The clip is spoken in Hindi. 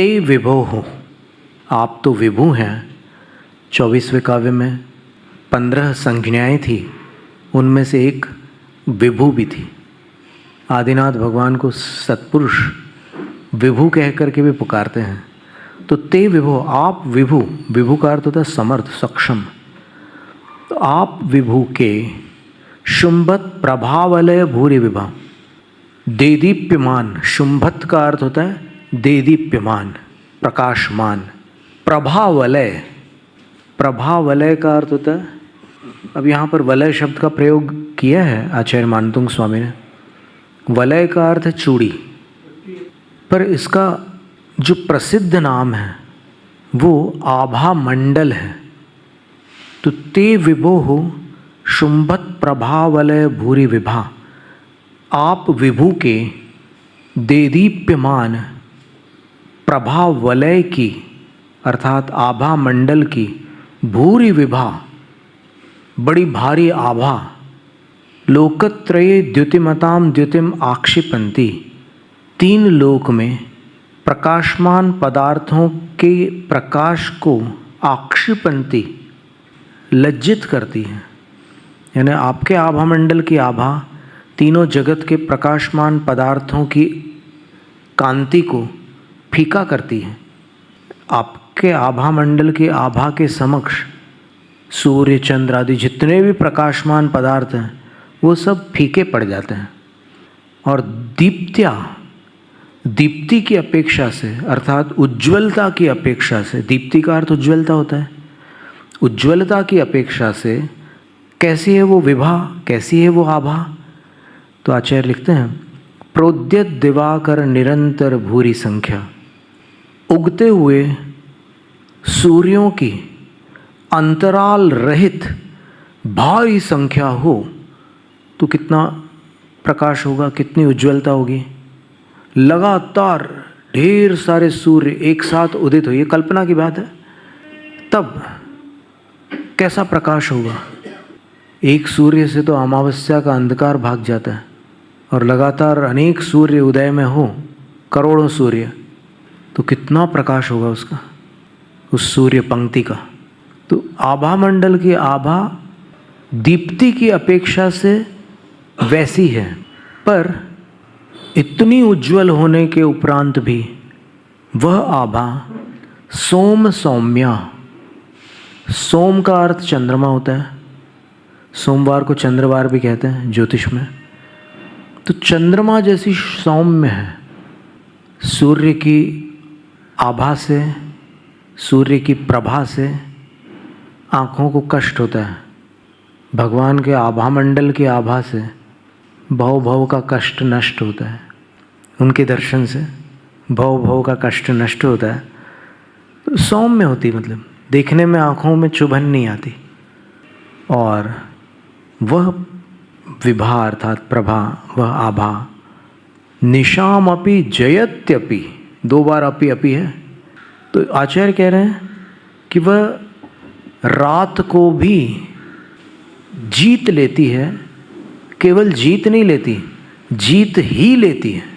ते विभो हो, आप तो विभु हैं। 24वें काव्य में 15 संज्ञाएँ थी, उनमें से एक विभु भी थी। आदिनाथ भगवान को सत्पुरुष विभु कह करके भी पुकारते हैं। तो ते विभु, आप विभु, विभु का अर्थ होता है समर्थ, सक्षम। तो आप विभु के शुंभत प्रभावलय भूरि विभा, देदीप्यमान, शुंभत का अर्थ होता है देदीप्यमान, प्रकाशमान। प्रभावलय, प्रभावलय का अर्थ होता है, अब यहाँ पर वलय शब्द का प्रयोग किया है आचार्य मानतुंग स्वामी ने। वलय का अर्थ है चूड़ी, पर इसका जो प्रसिद्ध नाम है वो आभा मंडल है। तो ते विभो हो शुंभत प्रभावलय भूरि विभा, आप विभु के देदीप्यमान प्रभावलय की अर्थात आभा मंडल की भूरि विभा, बड़ी भारी आभा, लोकत्रये द्युतिमताम द्युतिम आक्षिपन्ति, 3 लोक में प्रकाशमान पदार्थों के प्रकाश को आक्षिपन्ति, लज्जित करती है। यानी आपके आभा मंडल की आभा तीनों जगत के प्रकाशमान पदार्थों की कांति को फीका करती है। आपके आभा मंडल की आभा के समक्ष सूर्य चंद्र आदि जितने भी प्रकाशमान पदार्थ हैं वो सब फीके पड़ जाते हैं। और दीप्त्या, दीप्ति की अपेक्षा से अर्थात उज्ज्वलता की अपेक्षा से, दीप्ति का अर्थ उज्ज्वलता होता है, उज्ज्वलता की अपेक्षा से कैसी है वो विभा, कैसी है वो आभा। तो आचार्य लिखते हैं प्रोद्यत दिवाकर निरंतर भूरी संख्या, उगते हुए सूर्यों की अंतराल रहित भारी संख्या हो तो कितना प्रकाश होगा, कितनी उज्ज्वलता होगी। लगातार ढेर सारे सूर्य एक साथ उदित हो, ये कल्पना की बात है, तब कैसा प्रकाश होगा। एक सूर्य से तो अमावस्या का अंधकार भाग जाता है, और लगातार अनेक सूर्य उदय में हो, करोड़ों सूर्य, तो कितना प्रकाश होगा उसका, उस सूर्य पंक्ति का। तो आभा मंडल की आभा दीप्ति की अपेक्षा से वैसी है, पर इतनी उज्जवल होने के उपरांत भी वह आभा सोम सौम्या, सोम का अर्थ चंद्रमा होता है, सोमवार को चंद्रवार भी कहते हैं ज्योतिष में। तो चंद्रमा जैसी सौम्य है। सूर्य की आभा से, सूर्य की प्रभा से आँखों को कष्ट होता है, भगवान के आभा मंडल की आभा से भव भव का कष्ट नष्ट होता है। उनके दर्शन से भव भव का कष्ट नष्ट होता है। तो सौम्य होती, मतलब देखने में आँखों में चुभन नहीं आती। और वह विभा अर्थात प्रभा, वह आभा निशाम अपि जयत्यपि, 2 बार अपि अपि है। तो आचार्य कह रहे हैं कि वह रात को भी जीत लेती है, केवल जीत नहीं लेती, जीत ही लेती है।